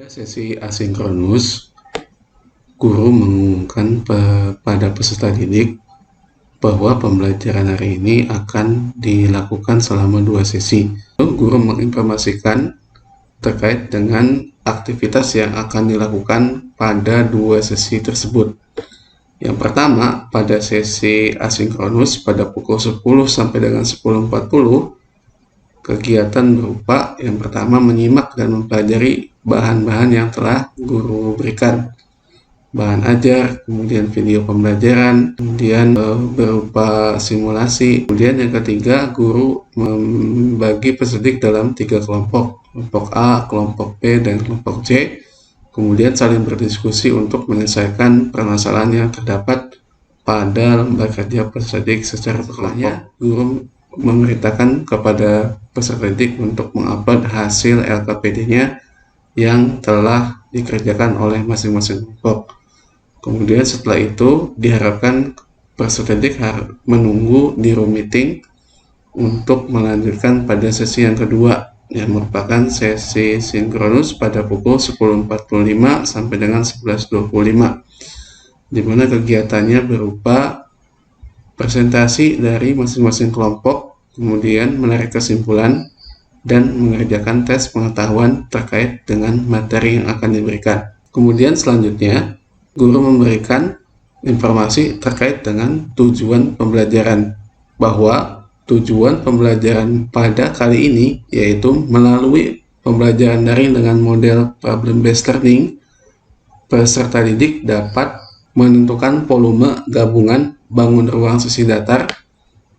Pada sesi asinkronus, guru mengumumkan pada peserta didik bahwa pembelajaran hari ini akan dilakukan selama 2 sesi. Guru menginformasikan terkait dengan aktivitas yang akan dilakukan pada 2 sesi tersebut. Yang pertama, pada sesi asinkronus pada pukul 10 sampai dengan 10.40, kegiatan berupa yang pertama menyimak dan mempelajari bahan-bahan yang telah guru berikan, bahan ajar, kemudian video pembelajaran, kemudian berupa simulasi. Kemudian yang ketiga, guru membagi peserta didik dalam 3 kelompok, kelompok A, kelompok B, dan kelompok C. Kemudian saling berdiskusi untuk menyelesaikan permasalahan yang terdapat pada lembar kerja peserta didik secara berkelompok. Guru memerintahkan kepada peserta didik untuk mengupload hasil LKPD-nya yang telah dikerjakan oleh masing-masing kelompok. Kemudian setelah itu diharapkan peserta didik menunggu di room meeting untuk melanjutkan pada sesi yang kedua, yang merupakan sesi sinkronus pada pukul 10.45 sampai dengan 11.25, di mana kegiatannya berupa presentasi dari masing-masing kelompok, kemudian menarik kesimpulan, dan mengerjakan tes pengetahuan terkait dengan materi yang akan diberikan. Kemudian selanjutnya, guru memberikan informasi terkait dengan tujuan pembelajaran, bahwa tujuan pembelajaran pada kali ini yaitu melalui pembelajaran daring dengan model problem-based learning, peserta didik dapat menentukan volume gabungan bangun ruang sisi datar,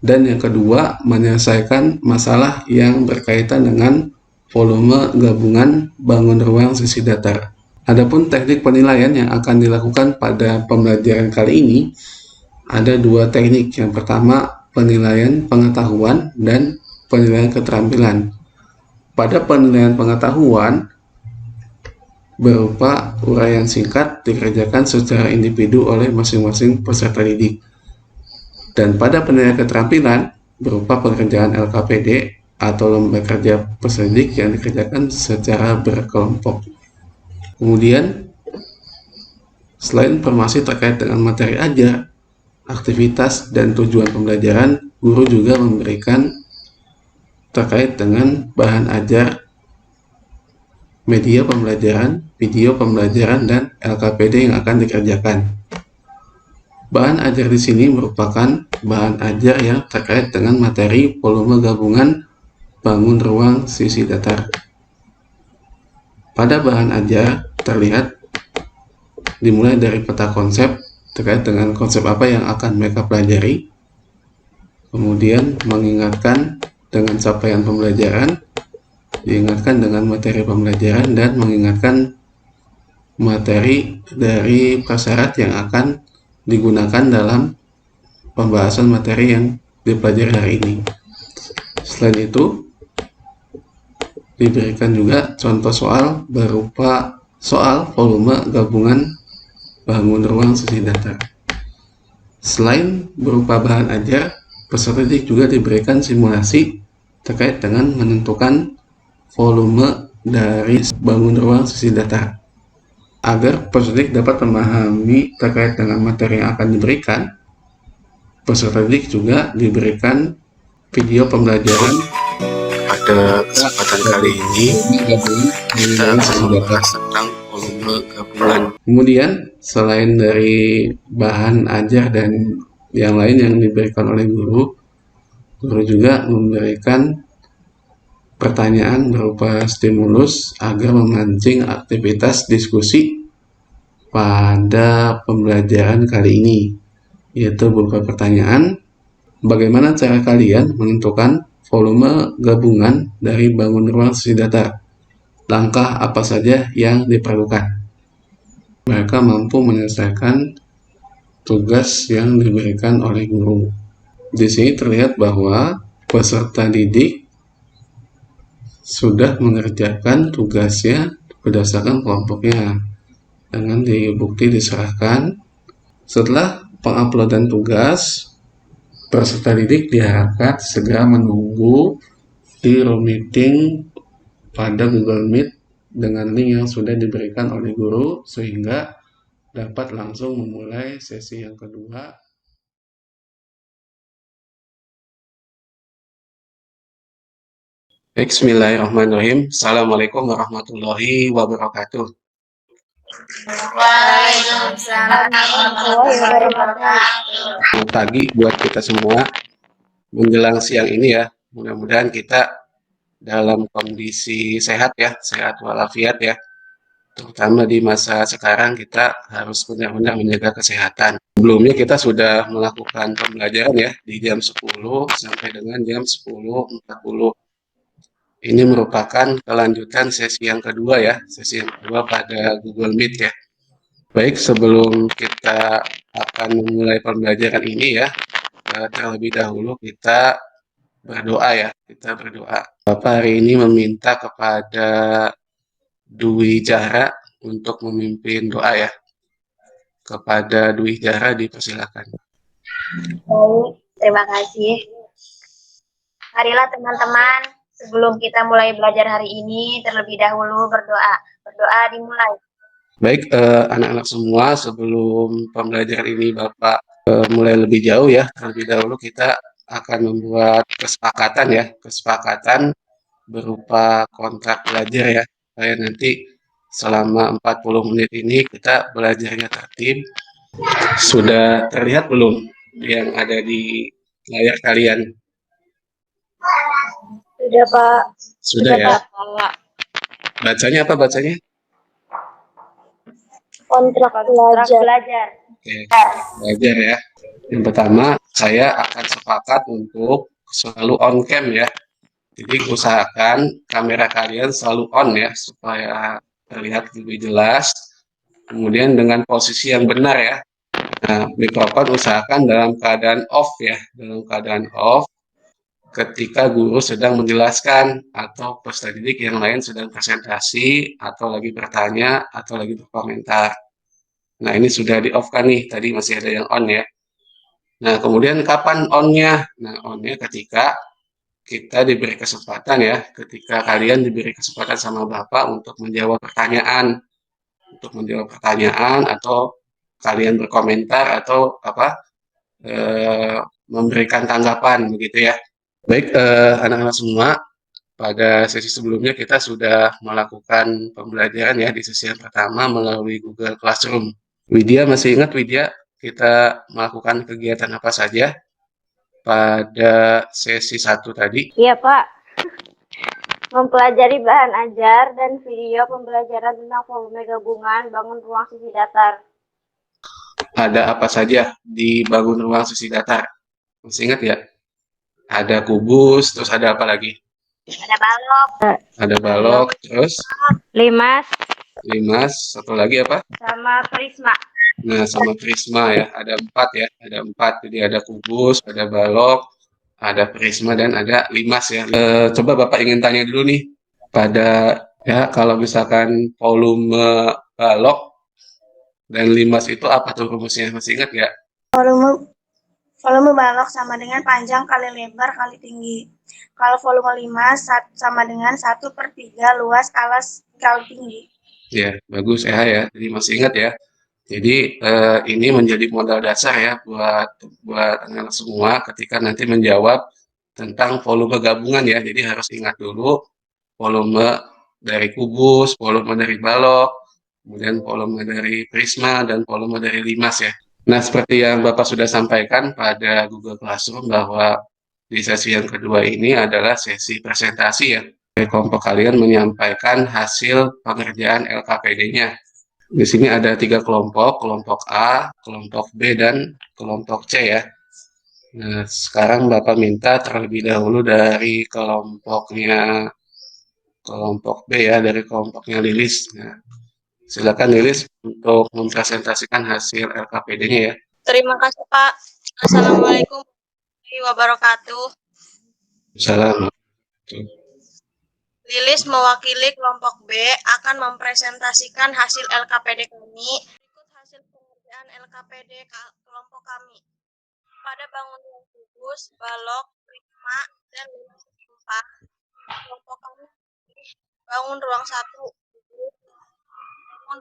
dan yang kedua menyelesaikan masalah yang berkaitan dengan volume gabungan bangun ruang sisi datar. Adapun teknik penilaian yang akan dilakukan pada pembelajaran kali ini ada 2 teknik. Yang pertama, penilaian pengetahuan dan penilaian keterampilan. Pada penilaian pengetahuan berupa uraian singkat dikerjakan secara individu oleh masing-masing peserta didik. Dan pada penilaian keterampilan berupa pekerjaan LKPD atau lembar kerja peserta didik yang dikerjakan secara berkelompok. Kemudian, selain informasi terkait dengan materi ajar, aktivitas, dan tujuan pembelajaran, guru juga memberikan terkait dengan bahan ajar, media pembelajaran, video pembelajaran, dan LKPD yang akan dikerjakan. Bahan ajar di sini merupakan bahan ajar yang terkait dengan materi volume gabungan bangun ruang sisi datar. Pada bahan ajar terlihat dimulai dari peta konsep terkait dengan konsep apa yang akan mereka pelajari, kemudian mengingatkan dengan capaian pembelajaran, diingatkan dengan materi pembelajaran, dan mengingatkan materi dari prasyarat yang akan digunakan dalam pembahasan materi yang dipelajari hari ini. Selain itu, diberikan juga contoh soal berupa soal volume gabungan bangun ruang sisi datar. Selain berupa bahan ajar, peserta didik juga diberikan simulasi terkait dengan menentukan volume dari bangun ruang sisi datar. Agar peserta didik dapat memahami terkait dengan materi yang akan diberikan, peserta didik juga diberikan video pembelajaran. Pada kesempatan kali ini kita akan membahas tentang volume gabungan. Kemudian selain dari bahan ajar dan yang lain yang diberikan oleh guru juga memberikan pertanyaan berupa stimulus agar memancing aktivitas diskusi pada pembelajaran kali ini, yaitu berupa pertanyaan: bagaimana cara kalian menentukan volume gabungan dari bangun ruang sisi datar? Langkah apa saja yang diperlukan? Mereka mampu menyelesaikan tugas yang diberikan oleh guru. Di sini terlihat bahwa peserta didik sudah mengerjakan tugasnya berdasarkan kelompoknya dengan bukti diserahkan. Setelah penguploadan tugas, peserta didik diharapkan segera menunggu di room meeting pada Google Meet dengan link yang sudah diberikan oleh guru sehingga dapat langsung memulai sesi yang kedua. Bismillahirrahmanirrahim. Assalamualaikum warahmatullahi wabarakatuh. Waalaikumsalam warahmatullahi wabarakatuh. Selamat pagi buat kita semua. Menjelang siang ini ya, mudah-mudahan kita dalam kondisi sehat ya, sehat walafiat ya. Terutama di masa sekarang kita harus benar-benar menjaga kesehatan. Sebelumnya kita sudah melakukan pembelajaran ya di jam 10 sampai dengan jam 10.40. Ini merupakan kelanjutan sesi yang kedua ya, sesi yang kedua pada Google Meet ya. Baik, sebelum kita akan memulai pembelajaran ini ya, terlebih dahulu kita berdoa ya, kita berdoa. Bapak hari ini meminta kepada Dwi Jara untuk memimpin doa ya. Kepada Dwi Jara dipersilakan. Baik, terima kasih. Marilah teman-teman, sebelum kita mulai belajar hari ini, terlebih dahulu berdoa. Berdoa dimulai. Baik, anak-anak semua, sebelum pembelajaran ini Bapak mulai lebih jauh ya, terlebih dahulu kita akan membuat kesepakatan ya, kesepakatan berupa kontrak belajar ya, supaya nanti selama 40 menit ini kita belajarnya tertib. Sudah terlihat belum yang ada di layar kalian? Sudah, Pak. Sudah ya? Pak. Bacanya apa bacanya? Kontrak belajar. Oke, belajar ya. Yang pertama, saya akan sepakat untuk selalu on cam ya. Jadi usahakan kamera kalian selalu on ya, supaya terlihat lebih jelas. Kemudian dengan posisi yang benar ya. Nah, mikrofon usahakan dalam keadaan off ya, dalam keadaan off ketika guru sedang menjelaskan atau peserta didik yang lain sedang presentasi atau lagi bertanya atau lagi berkomentar. Nah, ini sudah di off kan nih, tadi masih ada yang on ya. Nah, kemudian kapan on-nya? Nah, on-nya ketika kita diberi kesempatan ya, ketika kalian diberi kesempatan sama Bapak untuk menjawab pertanyaan atau kalian berkomentar atau memberikan tanggapan begitu ya. Baik, anak-anak semua, pada sesi sebelumnya kita sudah melakukan pembelajaran ya di sesi yang pertama melalui Google Classroom. Widya masih ingat Widya kita melakukan kegiatan apa saja pada sesi 1 tadi? Iya, Pak. Mempelajari bahan ajar dan video pembelajaran tentang volume gabungan bangun ruang sisi datar. Ada apa saja di bangun ruang sisi datar? Masih ingat ya? Ada kubus, terus ada apa lagi? Ada balok. Ada balok, terus Limas. satu lagi apa? Sama prisma. Nah, sama prisma ya, ada 4 ya, ada 4. Jadi ada kubus, ada balok, ada prisma, dan ada limas ya. Coba Bapak ingin tanya dulu nih, pada ya kalau misalkan volume balok dan limas itu apa tuh rumusnya? Masih ingat nggak? Volume balok sama dengan panjang kali lebar kali tinggi. Kalau volume limas sama dengan 1/3 luas kali tinggi. Ya, bagus ya. Jadi masih ingat ya. Jadi ini menjadi modal dasar ya buat anak semua ketika nanti menjawab tentang volume gabungan ya. Jadi harus ingat dulu volume dari kubus, volume dari balok, kemudian volume dari prisma, dan volume dari limas ya. Nah, seperti yang Bapak sudah sampaikan pada Google Classroom bahwa di sesi yang kedua ini adalah sesi presentasi ya. Kelompok kalian menyampaikan hasil pengerjaan LKPD-nya. Di sini ada 3 kelompok, kelompok A, kelompok B, dan kelompok C ya. Nah, sekarang Bapak minta terlebih dahulu dari kelompok B ya, dari kelompoknya Lilis. Nah, silakan Lilis untuk mempresentasikan hasil LKPD-nya ya. Terima kasih Pak. Assalamualaikum warahmatullahi wabarakatuh. Salam. Lilis mewakili kelompok B akan mempresentasikan hasil LKPD kami. Berikut hasil pengerjaan LKPD kelompok kami. Pada bangunan kubus, balok, prisma, dan limas sampah, kelompok kami bangun ruang 1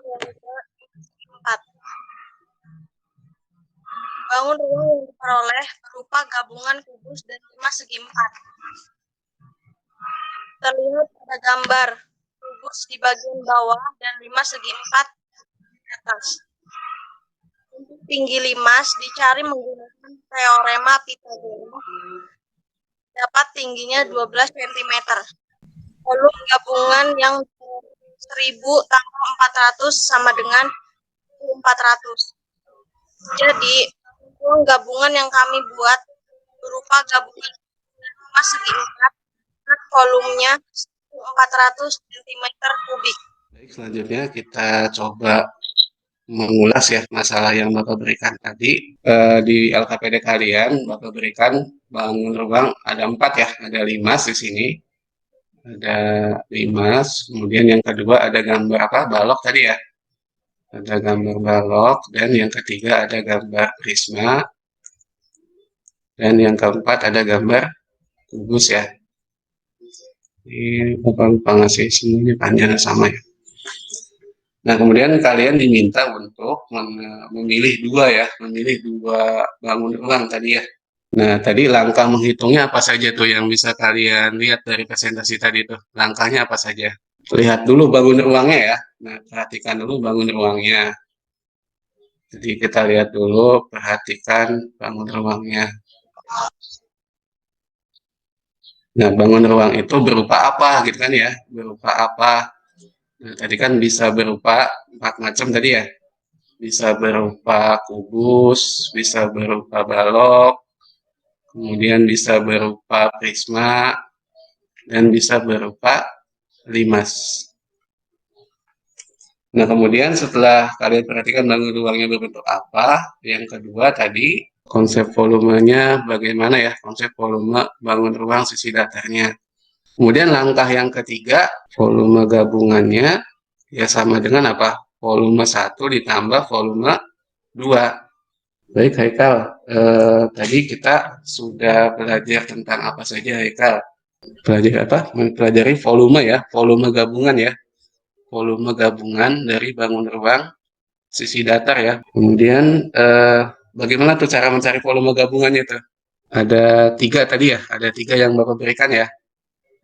4. Bangun ruang yang diperoleh berupa gabungan kubus dan 5 segi 4. Terlihat pada gambar kubus di bagian bawah dan 5 segi 4 di atas. Untuk tinggi limas dicari menggunakan teorema Pythagoras. Dapat tingginya 12 cm. Volume gabungan yang 1000 tambah 400 sama dengan 400. Jadi, ruang gabungan yang kami buat berupa gabungan 5 segi 4, volumenya 400 cm3. Baik, selanjutnya kita coba mengulas ya masalah yang Bapak berikan tadi. Di LKPD kalian Bapak berikan bangun ruang ada 4 ya, ada limas di sini. Ada limas, kemudian yang kedua ada gambar balok tadi ya. Ada gambar balok, dan yang ketiga ada gambar prisma, dan yang keempat ada gambar kubus ya. Ini Bapak lupa ngasih semuanya panjangnya sama ya. Nah, kemudian kalian diminta untuk memilih dua bangun ruang tadi ya. Nah, tadi langkah menghitungnya apa saja tuh yang bisa kalian lihat dari presentasi tadi tuh? Langkahnya apa saja? Lihat dulu bangun ruangnya ya. Nah, perhatikan dulu bangun ruangnya. Jadi kita lihat dulu, perhatikan bangun ruangnya. Nah, bangun ruang itu berupa apa gitu kan ya? Berupa apa? Nah, tadi kan bisa berupa 4 macam tadi ya. Bisa berupa kubus, bisa berupa balok, kemudian bisa berupa prisma, dan bisa berupa limas. Nah, kemudian setelah kalian perhatikan bangun ruangnya berbentuk apa, yang kedua tadi konsep volumenya bagaimana ya, konsep volume bangun ruang sisi datarnya. Kemudian langkah yang ketiga, volume gabungannya ya sama dengan apa? Volume 1 ditambah volume 2. Baik, Haikal. Tadi kita sudah belajar tentang apa saja, Haikal? Belajar apa? Mempelajari volume ya, volume gabungan ya. Volume gabungan dari bangun ruang sisi datar ya. Kemudian bagaimana tuh cara mencari volume gabungannya tuh? Ada 3 tadi ya, ada 3 yang Bapak berikan ya.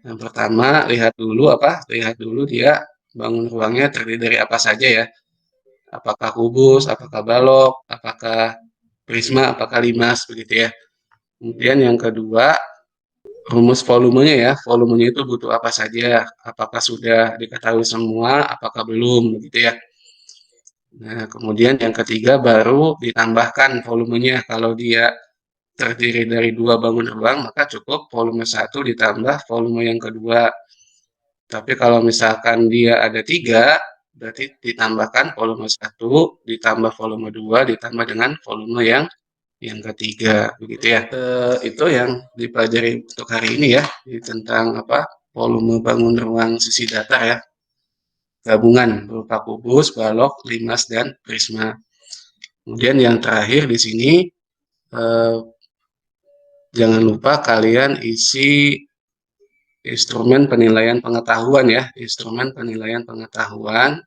Yang pertama, lihat dulu dia bangun ruangnya terdiri dari apa saja ya. Apakah kubus, apakah balok, apakah prisma, apakah limas, begitu ya. Kemudian yang kedua, rumus volumenya ya. Volumenya itu butuh apa saja, apakah sudah diketahui semua, apakah belum, begitu ya. Nah, kemudian yang ketiga baru ditambahkan volumenya. Kalau dia terdiri dari 2 bangun ruang, maka cukup volume 1 ditambah volume yang kedua. Tapi kalau misalkan dia ada 3, berarti ditambahkan volume 1, ditambah volume 2, ditambah dengan volume yang ketiga, begitu ya. Itu yang dipelajari untuk hari ini ya, tentang volume bangun ruang sisi datar ya. Gabungan berupa kubus, balok, limas, dan prisma. Kemudian yang terakhir di sini, jangan lupa kalian isi instrumen penilaian pengetahuan ya, instrumen penilaian pengetahuan.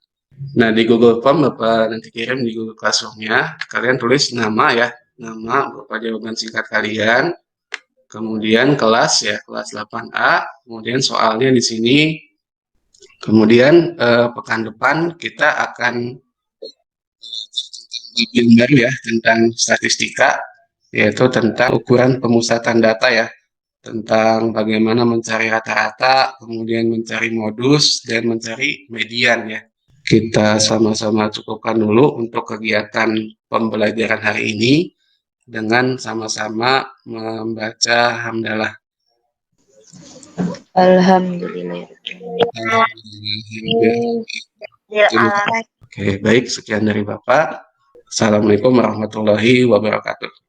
Nah, di Google Form Bapak nanti kirim di Google Classroom-nya, kalian tulis nama ya, nama berupa jawaban singkat kalian, kemudian kelas ya, kelas 8A, kemudian soalnya di sini, kemudian pekan depan kita akan belajar tentang baru ya, tentang statistika, yaitu tentang ukuran pemusatan data ya, tentang bagaimana mencari rata-rata, kemudian mencari modus, dan mencari median ya. Kita sama-sama cukupkan dulu untuk kegiatan pembelajaran hari ini dengan sama-sama membaca hamdalah. Alhamdulillah. Oke, baik, sekian dari Bapak. Assalamualaikum warahmatullahi wabarakatuh.